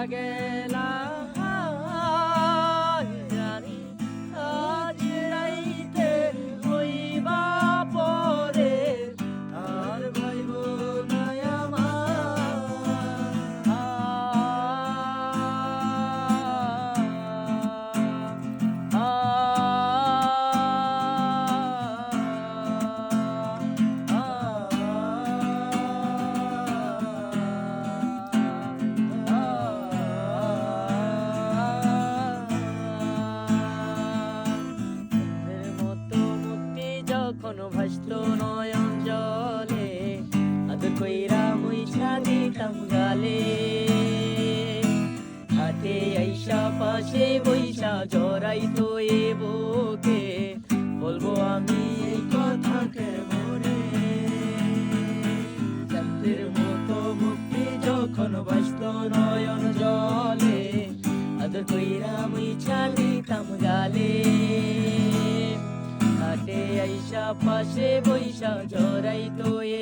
গেলাম জানি আজ রাইতে হইবা পরে আর ভাইব না কোনো ভাসলো নয়ন জলে আদর কইরা মুইছা দিতাম গালে হাতে আইসা পাশে বইসা জড়াইতো এ বুকে বলবো আমি এই কথাকে মনে চাঁদের মতো মুক্তি যখন ভাসলো নয়ন জলে আদর কইরা মুইছা দিতাম গালে হাতে আইসা পাশে বইসা জড়াইতো এ